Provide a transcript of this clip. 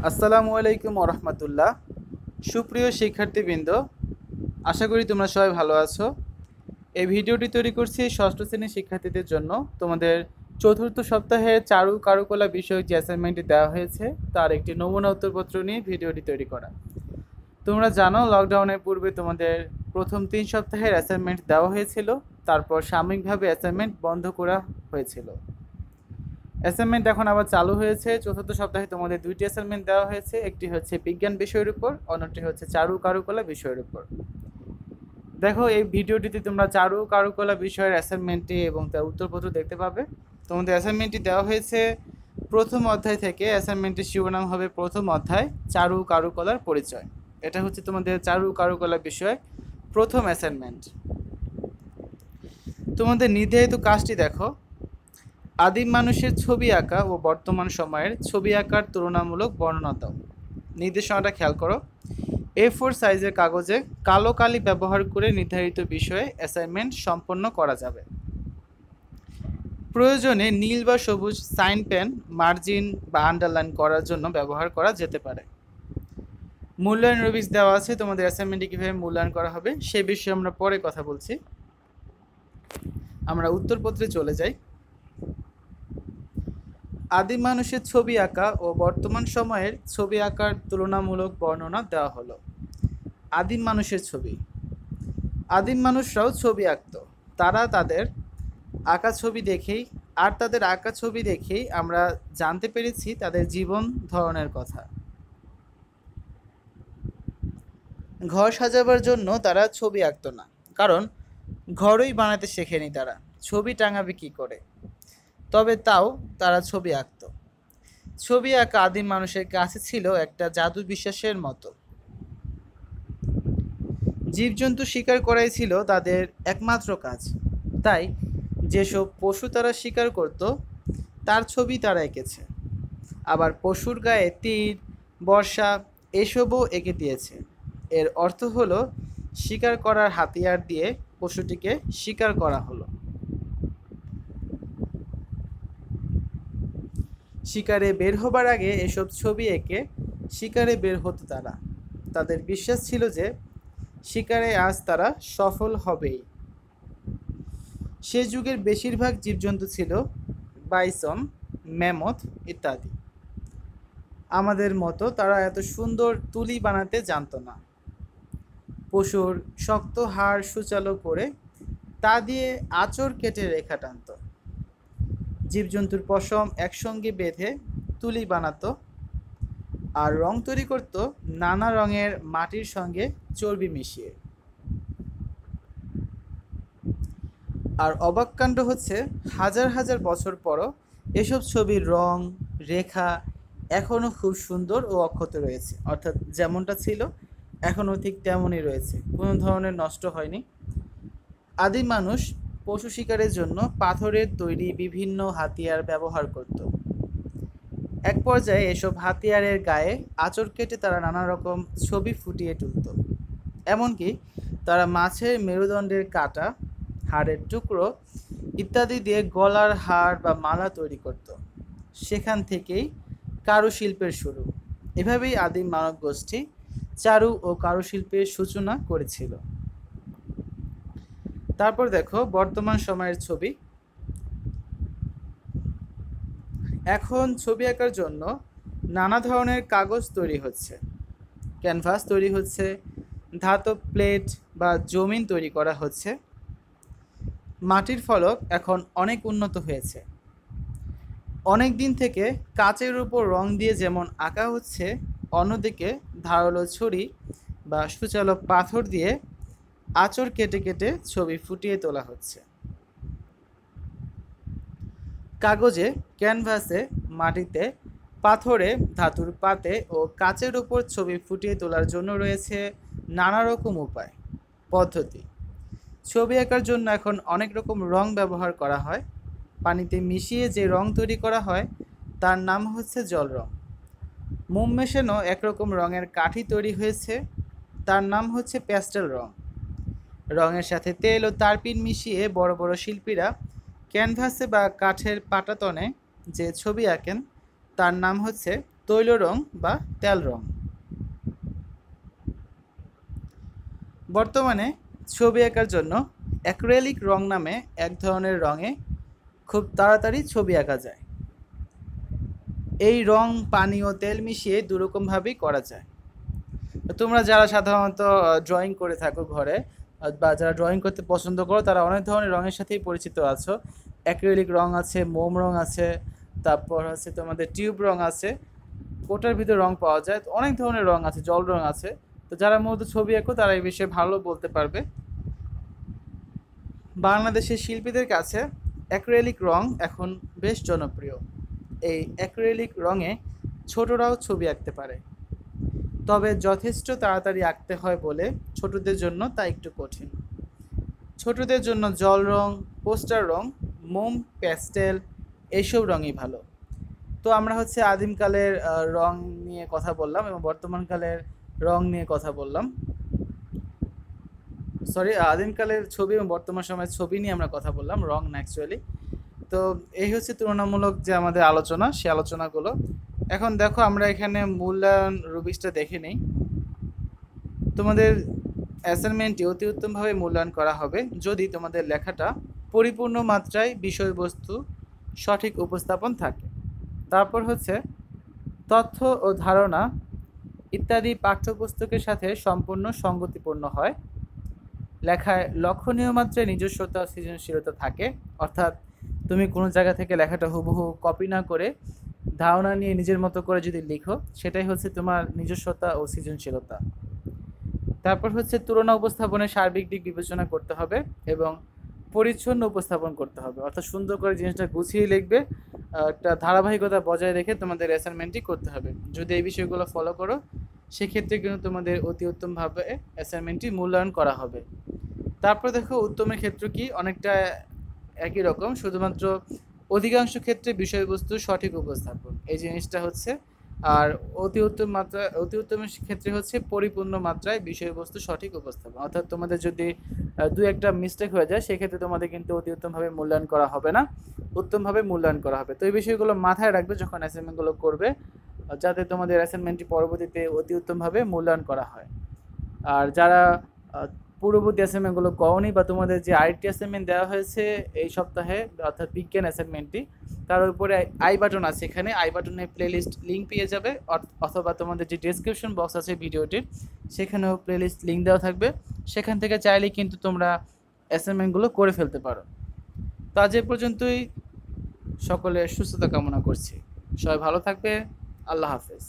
আসসালামু আলাইকুম ওরহমতুল্লাহ। সুপ্রিয় শিক্ষার্থীবৃন্দ, আশা করি তোমরা সবাই ভালো আছো। এই ভিডিওটি তৈরি করছি ষষ্ঠ শ্রেণীর শিক্ষার্থীদের জন্য। তোমাদের চতুর্থ সপ্তাহে চারু কারুকলা বিষয়ক যে অ্যাসাইনমেন্টটি দেওয়া হয়েছে তার একটি নমুনা উত্তরপত্র নিয়ে ভিডিওটি তৈরি করা। তোমরা জানো, লকডাউনের পূর্বে তোমাদের প্রথম 3 সপ্তাহের অ্যাসাইনমেন্ট দেওয়া হয়েছিল, তারপর সাময়িকভাবে অ্যাসাইনমেন্ট বন্ধ করা হয়েছিল। অ্যাসাইনমেন্ট এখন আবার চালু হয়েছে। চতুর্থ সপ্তাহে তোমাদের 2টি অ্যাসাইনমেন্ট দেওয়া হয়েছে, একটি হচ্ছে বিজ্ঞান বিষয়ের উপর, অন্যটি হচ্ছে চারু কারুকলা বিষয়ের উপর। দেখো, এই ভিডিওটিতে তোমরা চারু কারুকলা বিষয়ের অ্যাসাইনমেন্টটি এবং তার উত্তরপত্র দেখতে পাবে। তোমাদের অ্যাসাইনমেন্টটি দেওয়া হয়েছে প্রথম অধ্যায় থেকে। অ্যাসাইনমেন্টের শিরোনাম হবে প্রথম অধ্যায় চারু কারুকলার পরিচয়। এটা হচ্ছে তোমাদের চারু কারুকলা বিষয় প্রথম অ্যাসাইনমেন্ট। তোমাদের নির্ধারিত কাজটি দেখো, আদিম মানুষের ছবি আঁকা ও বর্তমান সময়ের ছবি আঁকার তুলনামূলক বর্ণনা দাও। নির্দেশনাটা খেয়াল করো। A4 সাইজের কাগজে কালো কালি ব্যবহার করে নির্ধারিত বিষয়ে অ্যাসাইনমেন্ট সম্পন্ন করা যাবে। প্রয়োজনে নীল বা সবুজ সাইন পেন মার্জিন বা আন্ডারলাইন করার জন্য ব্যবহার করা যেতে পারে। মূল্যায়ন রুবিক্স দেওয়া আছে। তোমাদের অ্যাসাইনমেন্টটি কীভাবে মূল্যায়ন করা হবে সে বিষয়ে আমরা পরে কথা বলছি। আমরা উত্তরপত্রে চলে যাই। আদিম মানুষের ছবি আঁকা ও বর্তমান সময়ের ছবি আঁকার তুলনামূলক বর্ণনা দেওয়া হলো। আদিম মানুষের ছবি। আদিম মানুষরাও ছবি আঁকত। তারা তাদের আঁকা ছবি দেখেই আমরা জানতে পেরেছি তাদের জীবন ধারণের কথা। ঘর সাজাবার জন্য তারা ছবি আঁকত না, কারণ ঘরই বানাতে শেখেনি তারা, ছবি টাঙাবে কী করে। তবে তাও তারা ছবি আঁকত। ছবি আঁকা আদিম মানুষের কাছে ছিল একটা জাদু বিশ্বাসের মতো। জীবজন্তু শিকার করাই ছিল তাদের একমাত্র কাজ। তাই যেসব পশু তারা শিকার করত তার ছবি তারা এঁকেছে। আবার পশুর গায়ে তীর, বর্শা এসবও এঁকে দিয়েছে। এর অর্থ হলো শিকার করার হাতিয়ার দিয়ে পশুটিকে শিকার করা হলো। শিকারে বের হবার আগে এসব ছবি এঁকে শিকারে বের হতো তারা। তাদের বিশ্বাস ছিল যে শিকারে আজ তারা সফল হবেই। সে যুগের বেশিরভাগ জীবজন্তু ছিল বাইসন, ম্যামথ ইত্যাদি। আমাদের মতো তারা এত সুন্দর তুলি বানাতে জানতো না। পশুর শক্ত হাড় সূচালো করে তা দিয়ে আঁচড় কেটে রেখা টানত। জীবজন্তুর পশম একসঙ্গে বেঁধে তুলি বানাতো আর রং তৈরি করত নানা রঙের মাটির সঙ্গে চর্বি মিশিয়ে। আর অবাক কাণ্ড হচ্ছে, হাজার হাজার বছর পরও এসব ছবির রং রেখা এখনও খুব সুন্দর ও অক্ষত রয়েছে। অর্থাৎ যেমনটা ছিল এখনও ঠিক তেমনই রয়েছে, কোনো ধরনের নষ্ট হয়নি। আদিম মানুষ পশু শিকারের জন্য পাথরের তৈরি বিভিন্ন হাতিয়ার ব্যবহার করত। এক পর্যায়ে এসব হাতিয়ারের গায়ে আঁচড় কেটে তারা নানা রকম ছবি ফুটিয়ে তুলত। এমনকি তারা মাছের মেরুদণ্ডের কাটা, হাড়ের টুকরো ইত্যাদি দিয়ে গলার হার বা মালা তৈরি করত। সেখান থেকেই কারুশিল্পের শুরু। এভাবেই আদিম মানব গোষ্ঠী চারু ও কারুশিল্পের সূচনা করেছিল। তারপর দেখো বর্তমান সময়ের ছবি। এখন ছবি আঁকার জন্য নানা ধরনের কাগজ তৈরি হচ্ছে, ক্যানভাস তৈরি হচ্ছে, ধাতব প্লেট বা জমিন তৈরি করা হচ্ছে। মাটির ফলক এখন অনেক উন্নত হয়েছে। অনেক দিন থেকে কাচের উপর রং দিয়ে যেমন আঁকা হচ্ছে, অন্যদিকে ধারালো ছুরি বা সূচালো পাথর দিয়ে আঁচড় কেটে কেটে ছবি ফুটিয়ে তোলা হচ্ছে। কাগজে, ক্যানভাসে, মাটিতে, পাথরে, ধাতুর পাতে ও কাচের উপর ছবি ফুটিয়ে তোলার জন্য রয়েছে নানা রকম উপায়, পদ্ধতি। ছবি আঁকার জন্য এখন অনেক রকম রং ব্যবহার করা হয়। পানিতে মিশিয়ে যে রং তৈরি করা হয় তার নাম হচ্ছে জল রং। মোম মেশানো একরকম রঙের কাঠি তৈরি হয়েছে, তার নাম হচ্ছে প্যাস্টেল রং। রঙের সাথে তেল ও তারপিন মিশিয়ে বড় বড় শিল্পীরা ক্যানভাসে বা কাঠের পাটাতনে যে ছবি আঁকেন তার নাম হচ্ছে তৈল রং বা তেল রং। বর্তমানে ছবি আঁকার জন্য অ্যাক্রেলিক রং নামে এক ধরনের রঙে খুব তাড়াতাড়ি ছবি আঁকা যায়। এই রং পানি ও তেল মিশিয়ে দুরকমভাবেই করা যায়। তোমরা যারা সাধারণত ড্রয়িং করে থাকো ঘরে, বা যারা ড্রয়িং করতে পছন্দ করো, তারা অনেক ধরনের রঙের সাথেই পরিচিত আছো। অ্যাক্রিলিক রং আছে, মোম রং আছে, তারপর হচ্ছে তোমাদের টিউব রং আছে, কোটার ভিতরে রং পাওয়া যায়, তো অনেক ধরনের রং আছে, জল রং আছে। তো যারা মূলত ছবি আঁকো তারা এই বিষয়ে ভালো বলতে পারবে। বাংলাদেশের শিল্পীদের কাছে অ্যাক্রিলিক রং এখন বেশ জনপ্রিয়। এই অ্যাক্রিলিক রঙে ছোটরাও ছবি আঁকতে পারে, তবে যথেষ্ট তাড়াতাড়ি আঁকতে হয় বলে ছোটদের জন্য তা একটু কঠিন। ছোটদের জন্য জল রং, পোস্টার রং, মোম, প্যাস্টেল এইসব রঙই ভালো। তো আমরা হচ্ছে আদিমকালের রং নিয়ে কথা বললাম এবং বর্তমানকালের রং নিয়ে কথা বললাম। সরি, আদিমকালের ছবি এবং বর্তমান সময়ের ছবি নিয়ে আমরা কথা বললাম, রং না অ্যাকচুয়ালি। তো এই হচ্ছে তুলনামূলক যে আমাদের আলোচনা, সে আলোচনাগুলো। এখন দেখো আমরা এখানে মূল্যায়ন রুবিক্সটা দেখে নিই। তোমাদের অ্যাসাইনমেন্টটি অতি উত্তমভাবে মূল্যায়ন করা হবে যদি তোমাদের লেখাটা পরিপূর্ণ মাত্রায় বিষয়বস্তু সঠিক উপস্থাপন থাকে। তারপর হচ্ছে তথ্য ও ধারণা ইত্যাদি পাঠ্যপুস্তকের সাথে সম্পূর্ণ সঙ্গতিপূর্ণ হয়। লেখায় লক্ষণীয় মাত্রায় নিজস্বতা ও সৃজনশীলতা থাকে, অর্থাৎ তুমি কোনো জায়গা থেকে লেখাটা হুবহু কপি না করে ধারণা নিয়ে নিজের মতো করে যদি লিখো, সেটাই হচ্ছে তোমার নিজস্বতা ও সৃজনশীলতা। তারপর হচ্ছে তুলনা উপস্থাপনের সার্বিক দিক বিবেচনা করতে হবে এবং পরিচ্ছন্ন উপস্থাপন করতে হবে, অর্থাৎ সুন্দর করে জিনিসটা গুছিয়ে লিখবে, একটা ধারাবাহিকতা বজায় রেখে তোমাদের অ্যাসাইনমেন্টটি করতে হবে। যদি এই বিষয়গুলো ফলো করো, সেক্ষেত্রে কিন্তু তোমাদের অতি উত্তমভাবে অ্যাসাইনমেন্টটি মূল্যায়ন করা হবে। তারপর দেখো উত্তমের ক্ষেত্র কি, অনেকটা একই রকম, শুধুমাত্র অধিকাংশ ক্ষেত্রে বিষয়বস্তু সঠিক উপস্থাপন এই জিনিসটা হচ্ছে। আর অতি উত্তমের ক্ষেত্রে হচ্ছে পরিপূর্ণ মাত্রায় বিষয়বস্তু সঠিক উপস্থাপন, অর্থাৎ তোমাদের যদি দু একটা মিস্টেক হয়ে যায়, সেক্ষেত্রে তোমাদের কিন্তু অতি উত্তমভাবে মূল্যায়ন করা হবে না, উত্তমভাবে মূল্যায়ন করা হবে। তো এই বিষয়গুলো মাথায় রাখবে যখন অ্যাসাইনমেন্টগুলো করবে, যাতে তোমাদের অ্যাসাইনমেন্টটি পরবর্তীতে অতি উত্তমভাবে মূল্যায়ন করা হয়। আর যারা পূর্ববর্তী অ্যাসাইনমেন্টগুলো করোনি, বা তোমাদের যে আরেকটি অ্যাসাইনমেন্ট দেওয়া হয়েছে এই সপ্তাহে, অর্থাৎ বিজ্ঞান অ্যাসাইনমেন্টটি, তার উপরে আই বাটন আছে, এখানে আই বাটনে প্লেলিস্ট লিঙ্ক পেয়ে যাবে, অথবা তোমাদের যে ডেসক্রিপশন বক্স আছে ভিডিওটির, সেখানেও প্লেলিস্ট লিঙ্ক দেওয়া থাকবে। সেখান থেকে চাইলে কিন্তু তোমরা অ্যাসাইনমেন্টগুলো করে ফেলতে পারো। তো আজ এ পর্যন্তই, সকলের সুস্থতা কামনা করছি। সবাই ভালো থাকবে। আল্লাহ হাফেজ।